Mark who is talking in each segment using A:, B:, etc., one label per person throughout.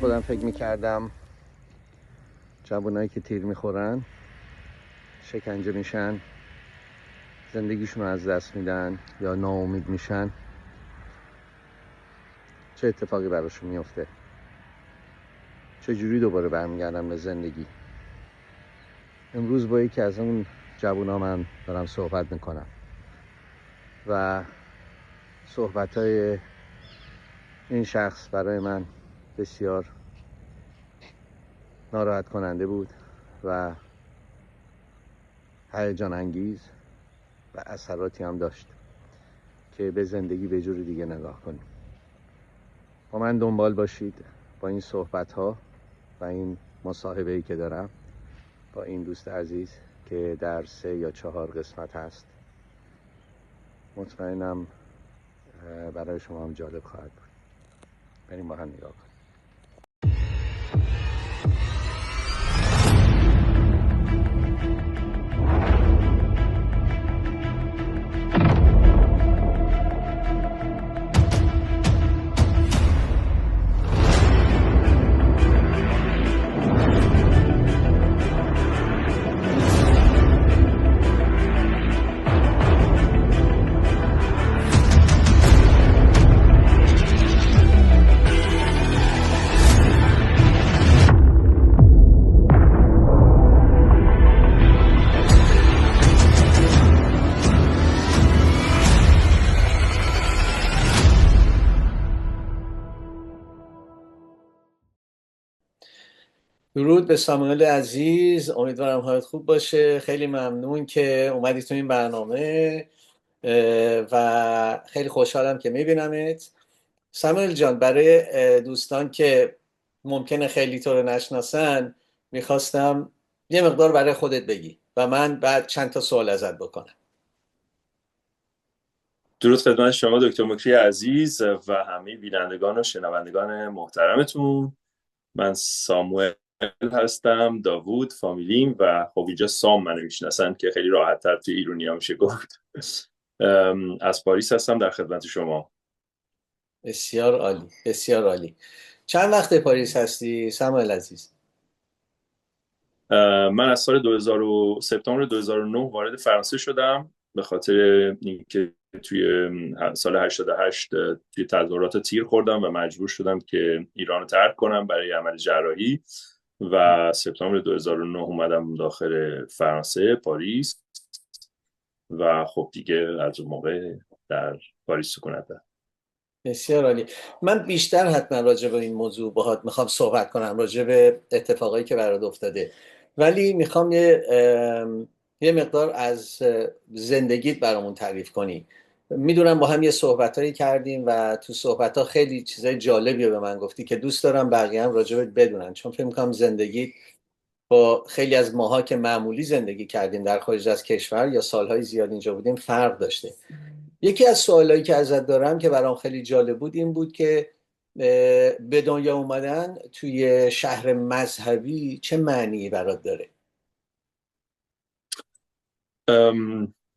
A: خودم فکر میکردم جوانایی که تیر میخورن، شکنجه میشن، زندگیشون رو از دست میدن یا ناامید میشن، چه اتفاقی براشون میفته، چجوری دوباره برمیگردن به زندگی. امروز با یکی از اون جوونا من دارم صحبت میکنم و صحبتهای این شخص برای من بسیار ناراحت کننده بود و هیجان انگیز و اثراتی هم داشت که به زندگی به جور دیگه نگاه کنیم. با من دنبال باشید با این صحبت ها و این مصاحبه‌ای که دارم با این دوست عزیز که در 3 یا 4 قسمت هست. مطمئنم برای شما هم جالب خواهد بود. بریم با هم نگاه کنیم.
B: درود به ساموئل عزیز، امیدوارم حالت خوب باشه. خیلی ممنون که اومدی تو این برنامه و خیلی خوشحالم که میبینمت. ساموئل جان، برای دوستان که ممکنه خیلی تو رو نشناسن میخواستم یه مقدار برای خودت بگی و من بعد چند تا سوال ازت بکنم.
C: درود خدمت شما دکتر مکری عزیز و همه بینندگان و شنوندگان محترمتون. من ساموئل هستم، داوود فامیلیم و خب اینجا سام منو میشناسن که خیلی راحت تر توی ایرونیا میشه گفت. از پاریس هستم در خدمت شما.
B: بسیار عالی، بسیار عالی. چند وقت پاریس هستی ساموئل عزیز؟
C: من از سپتامبر 2009 وارد فرانسه شدم به خاطر اینکه توی سال 88 توی تظاهرات تیر خوردم و مجبور شدم که ایران رو ترک کنم برای عمل جراحی و سپتامبر 2009 اومدم داخل فرانسه، پاریس و خب دیگه از اون موقع در پاریس سکونت دارم.
B: بسیار عالی. من بیشتر حتما راجع به این موضوع باهات میخوام صحبت کنم، راجع به اتفاقایی که برات افتاده، ولی میخوام یه مقدار از زندگیت برامون تعریف کنی. میدونم با هم یه صحبتایی کردیم و تو صحبتها خیلی چیزای جالبی رو به من گفتی که دوست دارم بقیه هم راجع بهت بدونن، چون فکر میکنم زندگیت با خیلی از ماها که معمولی زندگی کردیم در خارج از کشور یا سالهای زیاد اینجا بودیم فرق داشته. یکی از سوالایی که ازت دارم که برام خیلی جالب بود این بود که به دنیا اومدن توی شهر مذهبی چه معنی برات داره؟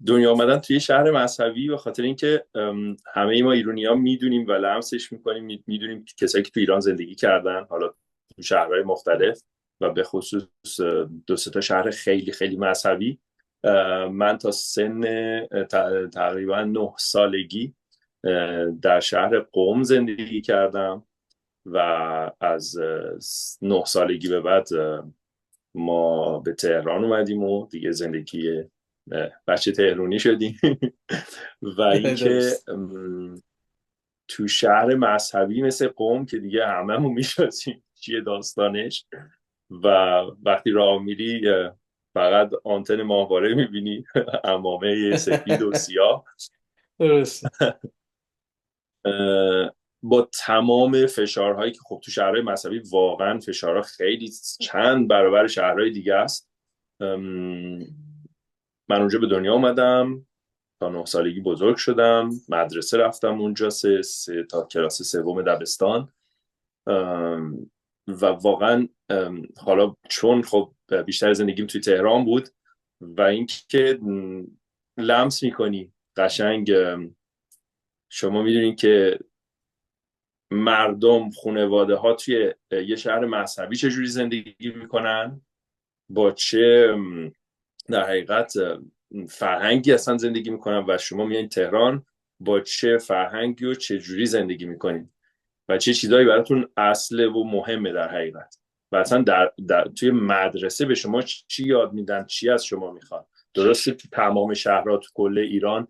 C: دنیا آمدن توی شهر مذهبی به خاطر اینکه همه ما ایرانی‌ها میدونیم و لمسش میکنیم، میدونیم کسایی که تو ایران زندگی کردن، حالا تو شهرهای مختلف و به خصوص 2-3 تا شهر خیلی خیلی مذهبی. من تا سن تقریبا 9 سالگی در شهر قم زندگی کردم و از 9 سالگی به بعد ما به تهران اومدیم و دیگه زندگی بچه تهرونی شدیم. و اینکه تو شهر مذهبی مثل قم که دیگه هممون میشناسیم چیه داستانش و وقتی راه میری فقط آنتن ماهواره میبینی، عمامه سفید و سیاه.
B: درست.
C: با تمام فشارهایی که خب تو شهرهای مذهبی واقعا فشارها خیلی چند برابر شهرهای دیگه است. من اونجا به دنیا اومدم، تا 9 سالگی بزرگ شدم، مدرسه رفتم اونجا تا کلاس 3 دبستان و واقعا حالا چون خب بیشتر زندگیم توی تهران بود و اینکه لمس میکنی قشنگ، شما میدونین که مردم، خانواده ها توی یه شهر مذهبی چجوری زندگی میکنن، با چه در حقیقت فرهنگی اصلا زندگی میکنن و شما میایین تهران با چه فرهنگی و چه جوری زندگی میکنین و چه چیزایی براتون اصله و مهمه در حقیقت. و اصلا توی مدرسه به شما چی یاد میدن، چی از شما میخوان. درسته تو تمام شهرها تو کل ایران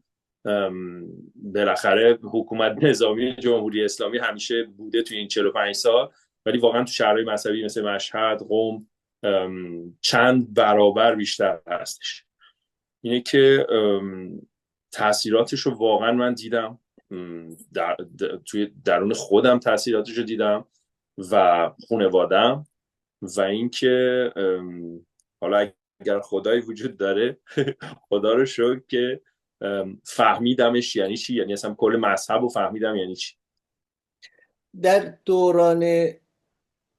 C: بالاخره حکومت نظامی جمهوری اسلامی همیشه بوده توی این 45 سال، ولی واقعا تو شهرهای مذهبی مثل مشهد، قم چند برابر بیشتر هستش. اینه که تاثیراتش رو واقعا من دیدم، توی درون خودم تاثیراتش رو دیدم و خانواده‌ام. و اینکه حالا اگر خدایی وجود داره خدا رو شکر که فهمیدمش یعنی چی، یعنی اصلا کل مذهب رو فهمیدم یعنی چی.
B: در دوران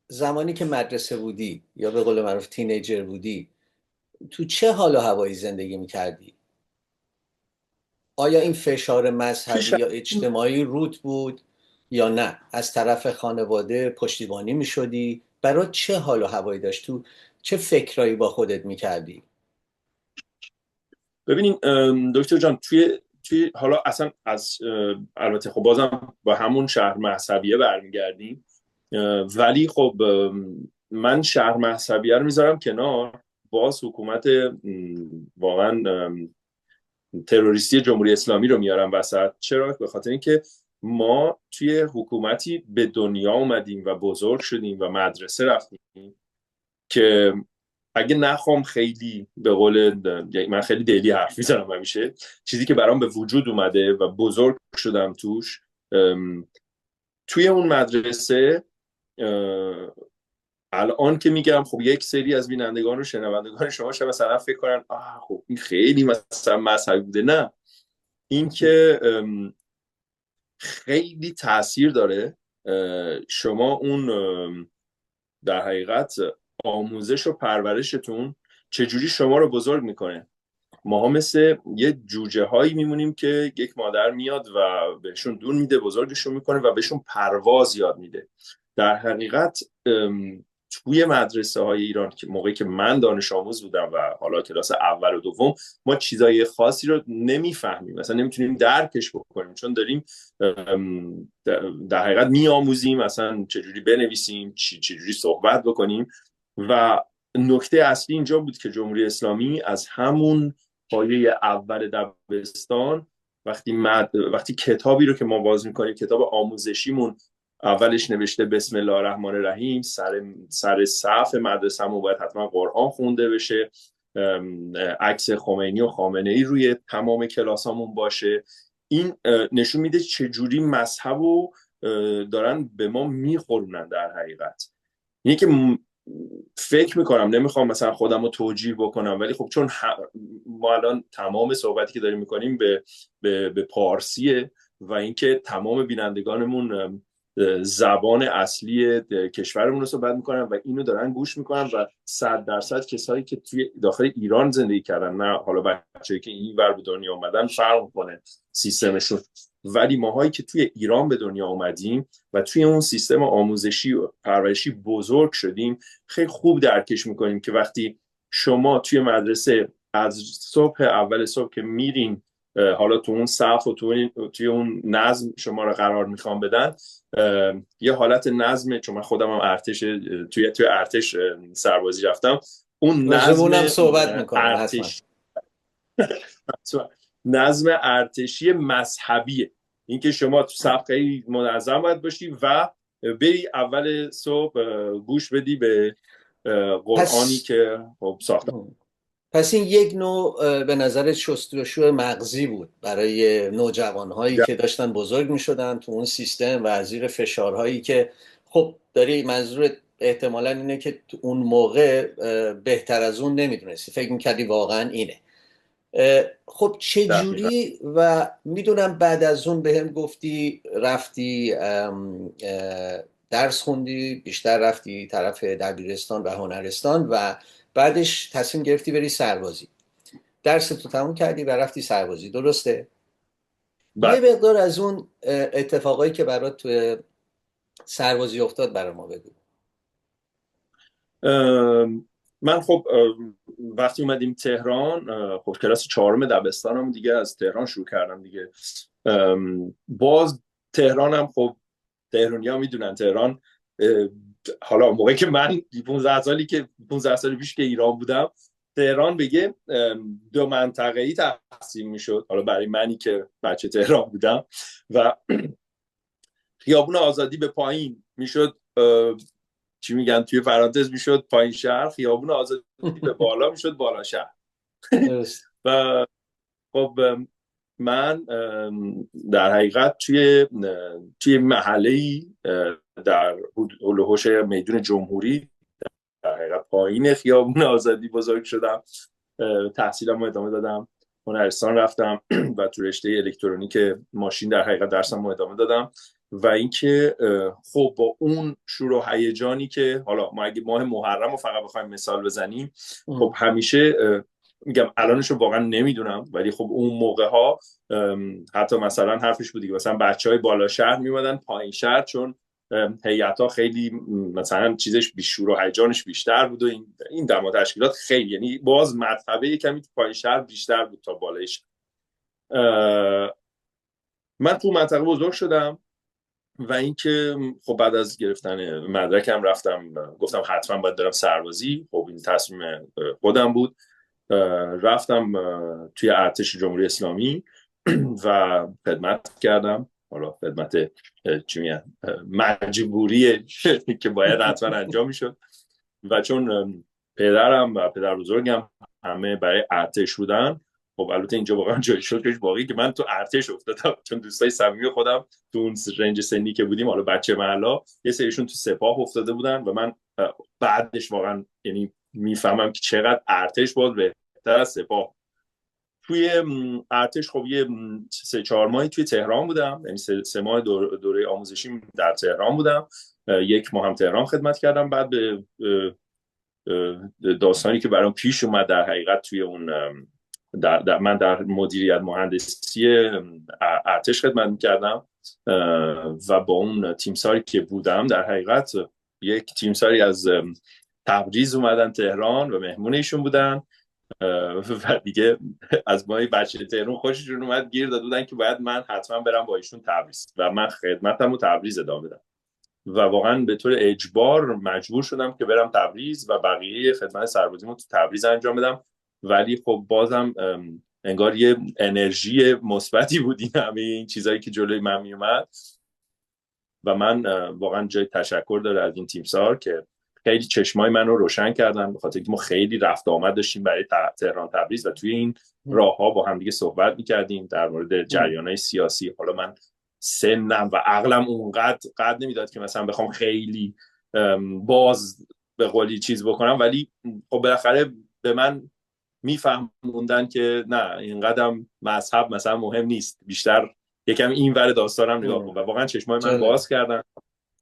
B: زمانی که مدرسه بودی یا به قول معروف تینیجر بودی، تو چه حال و هوایی زندگی میکردی؟ آیا این فشار مذهبی یا اجتماعی رود بود یا نه از طرف خانواده پشتیبانی میشدی؟ برای چه حال و هوایی داشت؟ تو چه فکرایی با خودت میکردی؟
C: ببینین دکتر جان، توی حالا اصلا از البته خب بازم با همون شهر مذهبیه برمیگردیم، ولی خب من شهر مذهبیه رو میذارم کنار، باز حکومت واقعا تروریستی جمهوری اسلامی رو میارم وسط. چرا؟ به خاطر اینکه ما توی حکومتی به دنیا اومدیم و بزرگ شدیم و مدرسه رفتیم که اگه نخوام خیلی به قول من خیلی دیلی حرف میزنم همیشه، چیزی که برام به وجود اومده و بزرگ شدم توش، توی اون مدرسه الان که میگم خب یک سری از بینندگان و شنوندگان شما شاید مثلا فکر کنن خب این خیلی مثلا مذهبی بوده. نه، این که خیلی تاثیر داره شما اون در حقیقت آموزش و پرورشتون چجوری شما رو بزرگ میکنه. ماها مثل یه جوجه هایی میمونیم که یک مادر میاد و بهشون دون میده، بزرگشون میکنه و بهشون پرواز یاد میده. در حقیقت توی مدرسه های ایران که موقعی که من دانش آموز بودم و حالا کلاس اول و دوم، ما چیزای خاصی رو نمیفهمیم، مثلا نمیتونیم درکش بکنیم، چون داریم در حقیقت میآموزیم مثلا چجوری بنویسیم، چجوری صحبت بکنیم. و نکته اصلی اینجا بود که جمهوری اسلامی از همون پایه اول دبستان وقتی کتابی رو که ما باز میکنیم، کتاب آموزشیمون اولش نوشته بسم الله الرحمن الرحیم، سر صف مدرسه‌مون باید حتما قرآن خونده بشه، عکس خمینی و خامنه ای روی تمام کلاسامون باشه. این نشون میده چجوری مذهب رو دارن به ما میخورونن در حقیقت. اینه که فکر میکنم، نمیخوام مثلا خودم رو توجیه بکنم، ولی خب چون ما الان تمام صحبتی که داریم میکنیم به پارسیه و اینکه تمام بینندگانمون زبان اصلی کشورمون رو صحبت میکنن و اینو دارن گوش میکنن و 100% کسایی که توی داخل ایران زندگی کردن، نه حالا بچه‌ای که این ور به دنیا اومدن فرق میکنه سیستمشون، ولی ماهایی که توی ایران به دنیا اومدیم و توی اون سیستم آموزشی و پرورشی بزرگ شدیم، خیلی خوب درکش میکنیم که وقتی شما توی مدرسه از اول صبح که میرین، حالا تو اون صف و توی اون نظم شما رو قرار میخوام بدن، یه حالت نظم، چون من خودم هم ارتش توی ارتش سربازی رفتم، اون نظم
B: صحبت میکنم
C: ارتش نظم ارتشی مذهبیه. اینکه شما تو صف خیلی منظم باید باشی و بری اول صبح گوش بدی به قرآنی که خب ساختن.
B: پس این یک نوع به نظر شستشو مغزی بود برای نوجوانهایی که داشتن بزرگ می شدن تو اون سیستم و از زیر فشارهایی که خب داری منظور احتمالاً اینه که تو اون موقع بهتر از اون نمیدونستی، فکر میکردی واقعا اینه. خب چه جوری؟ و میدونم بعد از اون به هم گفتی رفتی درس خوندی، بیشتر رفتی طرف دبیرستان و هنرستان و بعدش تصمیم گرفتی بری سربازی. درس تو تموم کردی و رفتی سربازی، درسته؟ یه مقدار از اون اتفاقایی که برات تو سربازی افتاد برای ما بگو.
C: من خب وقتی اومدیم تهران، خب کلاس 4 دبستانم دیگه از تهران شروع کردم دیگه. باز تهرانم خب تهرانی‌ها میدونن تهران، حالا موقعی که من 15 سال پیش که ایران بودم، تهران بگه 2 منطقه‌ای تقسیم میشد. حالا برای منی که بچه تهران بودم و خیابون آزادی به پایین میشد، چی میگن توی پرانتز میشد پایین شهر، خیابون آزادی به بالا میشد بالا شهر. و خب من در حقیقت توی محله‌ای در هلوهوش میدون جمهوری، در حقیقت پایین خیابون آزادی بزرگ شدم. تحصیلم رو ادامه دادم، هنرستان رفتم و تو رشته الکترونیک ماشین در حقیقت درسم رو ادامه دادم. و اینکه خب با اون شور و هیجانی که حالا ما اگه ماه محرم رو فقط بخوایم مثال بزنیم، خب همیشه میگم الانش رو واقعا نمیدونم، ولی خب اون موقع ها حتی مثلا حرفش بود دیگه، مثلا بچهای بالا شهر میومدن پایین شهر چون هیئت‌ها خیلی مثلا چیزش بیشور و هیجانش بیشتر بود و این دما تشکیلات خیلی، یعنی باز مرتبه کمی تو پایین شهر بیشتر بود تا بالایش. من تو منطقه بزرگ شدم و اینکه خب بعد از گرفتن مدرکم رفتم، گفتم حتما باید برم سربازی. خب این تصمیم خودم بود. رفتم توی ارتش جمهوری اسلامی و خدمت کردم. حالا خدمت چی میگن مجبوری که باید حتما انجام میشد و چون پدرم و پدر بزرگم همه برای ارتش بودن، خب البته اینجا واقعا جای شکرش باقی که من تو ارتش افتادم، چون دوستای صمیمی خودم تو اون رنج سنی که بودیم، حالا بچه محلا، یه سریشون تو سپاه افتاده بودن و من بعدش واقعا یعنی میفهمم که چقدر ارتش باز بهتر از سپاه. توی ارتش خب یه 3-4 ماهی توی تهران بودم، یعنی 3 ماه دوره آموزشی در تهران بودم. 1 ماه هم تهران خدمت کردم. بعد به داستانی که برام پیش اومد در حقیقت توی اون من در مدیریت مهندسی ارتش خدمت میکردم و با اون تیمساری که بودم در حقیقت یک تیمساری از تبریز اومدن تهران و مهمون ایشون بودن و دیگه از ما بچه تهران خوششون اومد، گیر داده بودن که باید من حتما برم با ایشون تبریز و من خدمتم رو تبریز ادامه بدم و واقعا به طور اجبار مجبور شدم که برم تبریز و بقیه خدمت سربازیمو تو تبریز انجام بدم. ولی خب بازم انگار یه انرژی مثبتی بود این همه این چیزایی که جلوی من میومد و من واقعا جای تشکر داره از این تیمسار که خیلی چشمای من رو روشن کردن، به خاطر اینکه ما خیلی رفت آمد داشتیم برای تهران تبریز و توی این راهها با هم دیگه صحبت می‌کردیم در مورد جریان‌های سیاسی. حالا من سنم و عقلم اونقدر نمیداد که مثلا بخوام خیلی باز به قولی چیز بکنم، ولی خب بالاخره به من میفهموندن که نه اینقدر مذهب مثلا مهم نیست، بیشتر یکم این ور داستانم نگاه کن و واقعا چشمای من باز کردن.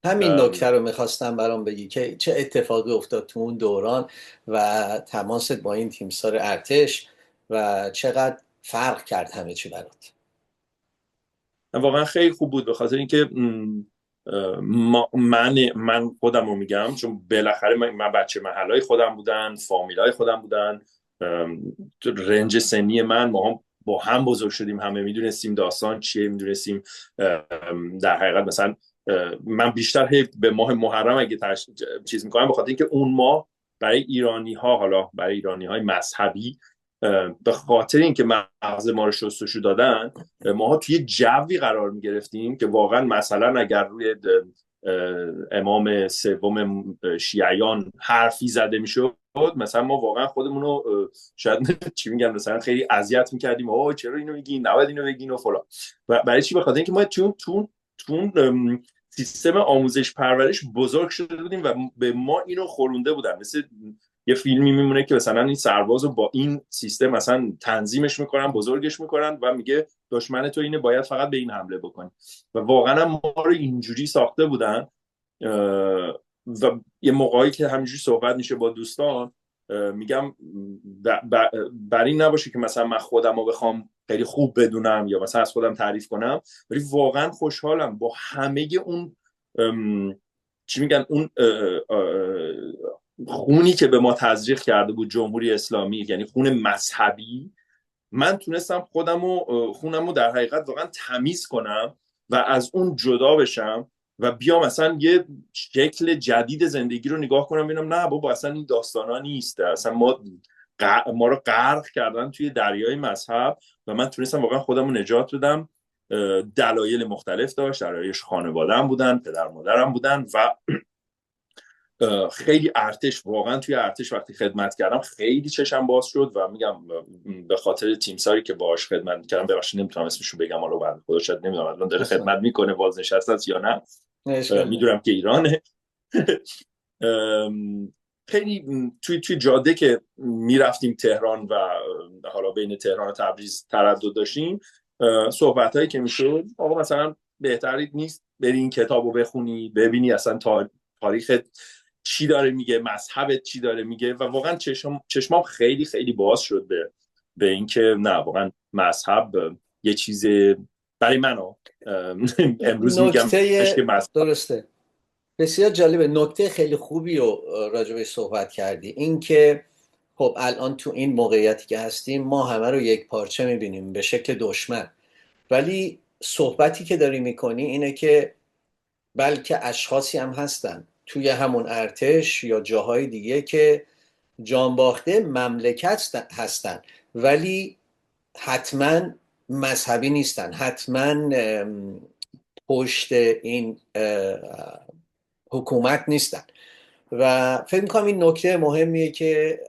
B: همین نکته رو میخواستم برام بگی که چه اتفاقی افتاد تو اون دوران و تماست با این تیمسار ارتش و چقدر فرق کرد همه چی برات.
C: واقعا خیلی خوب بود، به خاطر اینکه من خودم رو میگم، چون بالاخره من بچه محلای خودم بودن، فامیلای خودم بودن، رنج سنی ما هم با هم بزرگ شدیم، همه میدونستیم داستان چیه، میدونستیم در حقیقت مثلا من بیشتر به ماه محرم اگه چیز میکنم، به خاطر اینکه اون ماه برای ایرانی ها، حالا برای ایرانی های مذهبی، به خاطر اینکه مغز ما رو شستشو دادن، ماها توی جوی قرار میگرفتیم که واقعا مثلا اگر روی امام سوم شیعیان حرفی زده میشد، مثلا ما واقعا خودمون رو شاید چی میگن مثلا خیلی اذیت میکردیم، اوه چرا اینو میگین، نباید اینو بگین و فلان. و برای چی؟ به خاطر اینکه ما چون سیستم آموزش پرورش بزرگ شده بودیم و به ما اینو خورونده بودن. مثل یه فیلمی میمونه که مثلا این سربازو با این سیستم مثلا تنظیمش میکنن، بزرگش میکنن و میگه دشمن تو اینه، باید فقط به این حمله بکنی. و واقعا ما رو اینجوری ساخته بودن و یه موقعی که همینجوری صحبت میشه با دوستان، میگم بر این نباشه که مثلا من خودم رو بخوام خیلی خوب بدونم یا مثلا از خودم تعریف کنم، ولی واقعا خوشحالم با همه اون چی میگن اون خونی که به ما تزریق کرده بود جمهوری اسلامی، یعنی خون مذهبی، من تونستم خونمو در حقیقت واقعا تمیز کنم و از اون جدا بشم و بیام اصلا یه شکل جدید زندگی رو نگاه کنم، ببینم نه بابا اصلا این داستانا نیست، اصلا ما رو غرق کردن توی دریای مذهب و من تونستم واقعا خودم رو نجات بدم. دلایل مختلف داشت، دلایلش خانواده‌ام بودن، پدر مادرم بودن و خیلی واقعا توی ارتش وقتی خدمت کردم خیلی چشم باز شد و میگم به خاطر تیمساری که باهاش خدمت میکردم، ببخشید نمیتونم اسمشو بگم، حالا بعد خدا شاید نمیدونم الان داره خدمت میکنه بازنشسته است یا نه، میدونم که ایرانه. خیلی توی جاده که میرفتیم تهران و حالا بین تهران و تبریز تردد داشتیم، صحبتایی که میشد آقا مثلا بهتری نیست بری این کتابو بخونی ببینی اصلا تاریخ چی داره میگه، مذهبت چی داره میگه، و واقعا چشمام خیلی خیلی باز شد به اینکه نه واقعا مذهب یه چیز برای من امروز میگم که
B: درسته. بسیار جالبه، نکته خیلی خوبی رو راجبش صحبت کردی، این که خب الان تو این موقعیتی که هستیم ما همه رو یک پارچه میبینیم به شکل دشمن، ولی صحبتی که داری میکنی اینه که بلکه اشخاصی هم هستن توی همون ارتش یا جاهای دیگه که جانباخته مملکت هستن ولی حتما مذهبی نیستن، حتما پشت این حکومت نیستن. و فکر میکنم این نکته مهمیه که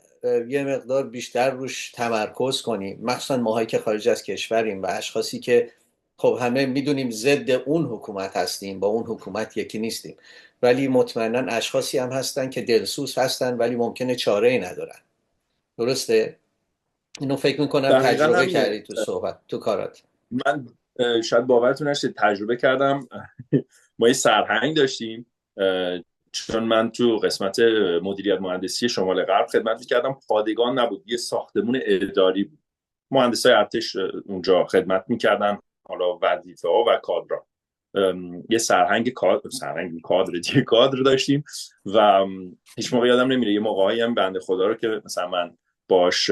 B: یه مقدار بیشتر روش تمرکز کنیم، مخصوصا ماهایی که خارج از کشوریم و اشخاصی که خب همه میدونیم ضد اون حکومت هستیم، با اون حکومت یکی نیستیم، ولی مطمئنا اشخاصی هم هستن که دلسوز هستن ولی ممکنه چاره ای ندارن. درسته؟ اینو فکر میکنم تجربه کردی تو کارات.
C: من شاید باورتون نشه تجربه کردم. ما یه سرهنگ داشتیم، چون من تو قسمت مدیریت مهندسی شمال غرب خدمت میکردم، پادگان نبود، یه ساختمون اداری بود، مهندسای ارتش اونجا خدمت میکردن، حالا وظیفه ها و کادرها. یه سرهنگ کادر داشتیم و هیچ موقع یادم نمیره یه موقعی هم بنده خدا رو که مثلا من باش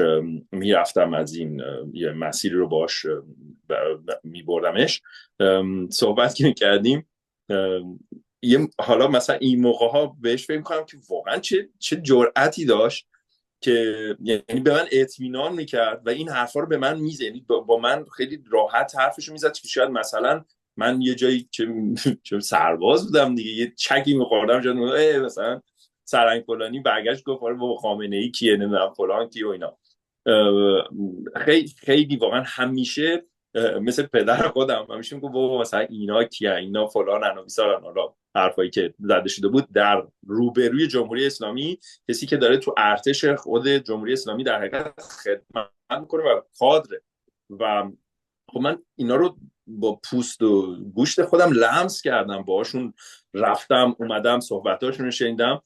C: میرفتم از این یه مسیر رو باش میبردمش، صحبت که میکردیم، حالا مثلا این موقع ها بهش فکر میکنم که واقعا چه جرأتی داشت که یعنی به من اطمینان میکرد و این حرفا رو به من میزد، یعنی با من خیلی راحت حرفشو میزد که شاید مثلا من یه جایی چه سرباز بودم دیگه یه چکی میخوردم جد مثلا سرنگ فلانی برگشت گفت آره بابا خامنه ای کیه نمیدونم فلان کی و اینا. خیلی خیلی واقعا همیشه مثل پدر خودم همیشه میگم بابا مثلا اینا کیه، اینا فلان و بیسارن، حالا حرفایی که زده شده بود در روبروی جمهوری اسلامی، کسی که داره تو ارتش خود جمهوری اسلامی در حقیقت خدمت میکنه و کادره. و خب من اینا رو با پوست و گوشت خودم لمس کردم، باهاشون رفتم اومدم صحبتاشون رو شنیدم.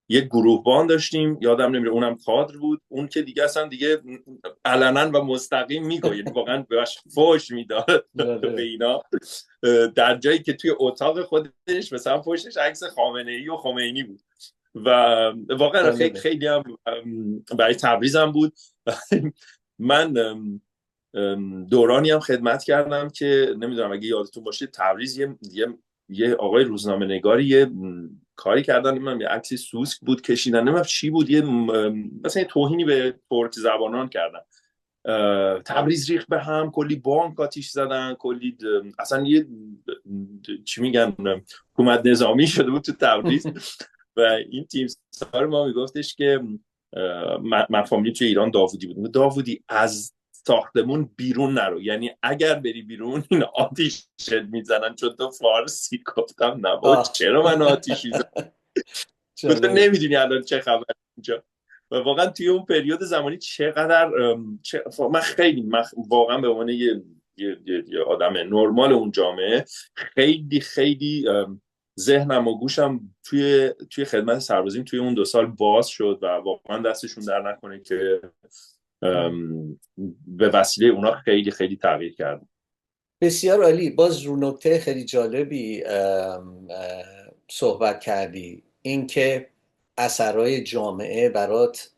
C: یه گروهبان داشتیم یادم نمیره، اونم کادر بود، اون که دیگه اصلا دیگه علنا و مستقیم میگه، یعنی واقعا بهش فوش میداد به اینا، در جایی که توی اتاق خودش مثلا پشتش عکس خامنه ای و خمینی بود و واقعا خیلی خیلی هم برای تبریزم بود. من دورانی هم خدمت کردم که نمیدونم اگه یادتون باشه تبریز یه آقای روزنامه نگاری یه کاری کردن، من یه عکسی سوسک بود کشیدن، نمیدونم چی بود، یه مثلا توهینی به ترک زبانان کردن، تبریز ریخت به هم، کلی بانک آتیش زدن، کلی اصلا یه چی میگن حکومت نظامی شده بود تو تبریز. و این تیم سار ما میگفتش که من فامیلی توی ایران داوودی بود، داوودی از ساختمون بیرون نرو، یعنی اگر بری بیرون این آتیش میزنن چون تو فارسی. گفتم نه چرا من آتیش میزنن؟ تو نمیدونی الان چه خبر اینجا. و واقعا توی اون پریود زمانی چقدر من خیلی واقعا به عنوان یه آدم نرمال اون جامعه خیلی خیلی ذهنم و گوشم توی خدمت سربازیم توی اون 2 سال باز شد و واقعا دستشون در نکنه که به وسیله اونا خیلی خیلی تغییر کرد.
B: بسیار عالی. باز رو نکته خیلی جالبی صحبت کردی، اینکه اثرهای جامعه برات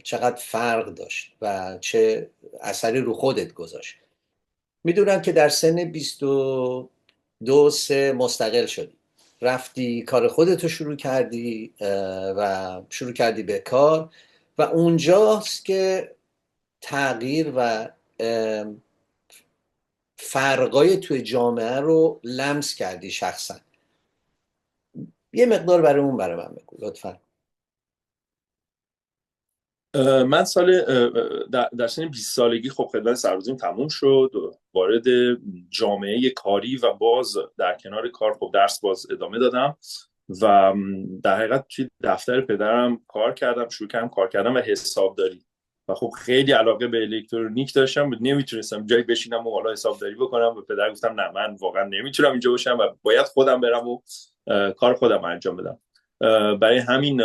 B: چقدر فرق داشت و چه اثری رو خودت گذاشت. میدونم که در سن 22 مستقل شدی، رفتی کار خودتو شروع کردی و شروع کردی به کار و اونجاست که تغییر و فرقای توی جامعه رو لمس کردی شخصا. یه مقدار برای من بگو لطفا.
C: من در سن 20 سالگی خب خدمت سربازیم تموم شد، وارد جامعه کاری و باز در کنار کار خب درس باز ادامه دادم و در حقیقت توی دفتر پدرم کار کردم، شروع کردم کار کردم و حسابداری و خب خیلی علاقه به الکترونیک داشتم، نمیتونستم جایی بشینم و حالا حسابداری بکنم. به پدر گفتم نه، من واقعا نمیتونم اینجا باشم و باید خودم برم و کار خودم انجام بدم. برای همین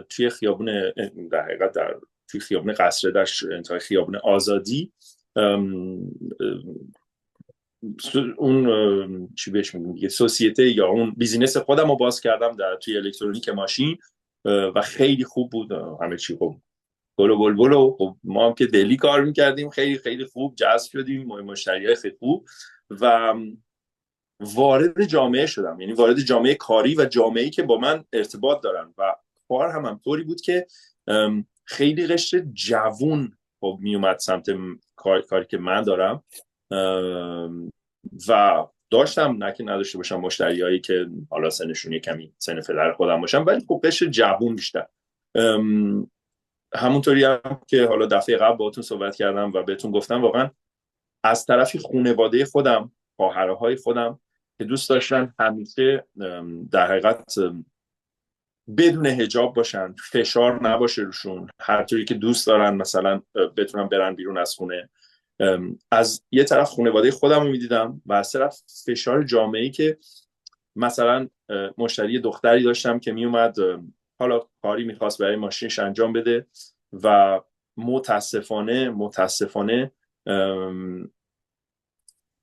C: توی خیابون، در حقیقت توی خیابون قصر در انتهای خیابون آزادی، اون چی بهش میگیم دیگه، سوسیته یا اون بیزینس خودم رو باز کردم در توی الکترونیک ماشین و خیلی خوب بود، همه چی خوب گل و بلبل و خب ما هم که دلی کار میکردیم، خیلی خیلی خوب جذب شدیم، مشتریای خیلی خوب و وارد جامعه شدم، یعنی وارد جامعه کاری و جامعه‌ای که با من ارتباط دارن و کار هم طوری بود که خیلی قشر جوون خب میومد سمت کاری که من دارم و داشتم، نه که نداشته باشم مشتریایی که حالا سنشون کمی سن پدر خودم باشم، ولی خب قشر جوون بیشتر. همونطوری هم که حالا دفعه قبل باهاتون صحبت کردم و بهتون گفتم، واقعا از طرفی خانواده خودم، خواهرهای خودم که دوست داشتن همیشه در حقیقت بدون حجاب باشن، فشار نباشه روشون، هر طوری که دوست دارن مثلا بتونن برن بیرون از خونه. از یه طرف خانواده خودم رو میدیدم و از طرف فشار جامعه‌ای که مثلا مشتری دختری داشتم که میومد حالا کاری میخواست برای ماشینش انجام بده و متاسفانه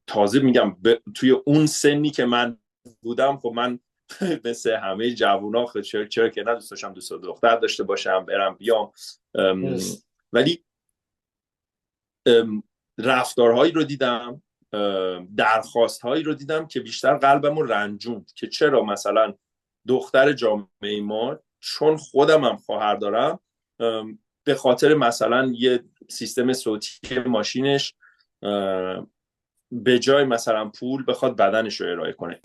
C: تازه میگم توی اون سنی که من بودم، خب من مثل همه جوونا چرا که دوست داشتم دوست دختر داشته باشم، برم بیام، ولی رفتارهایی رو دیدم، درخواستهایی رو دیدم که بیشتر قلبم رو رنجوند که چرا مثلا دختر جامعه ما، چون خودم هم خواهر دارم، به خاطر مثلا یه سیستم صوتی ماشینش به جای مثلا پول بخواد بدنش رو ارائه کنه.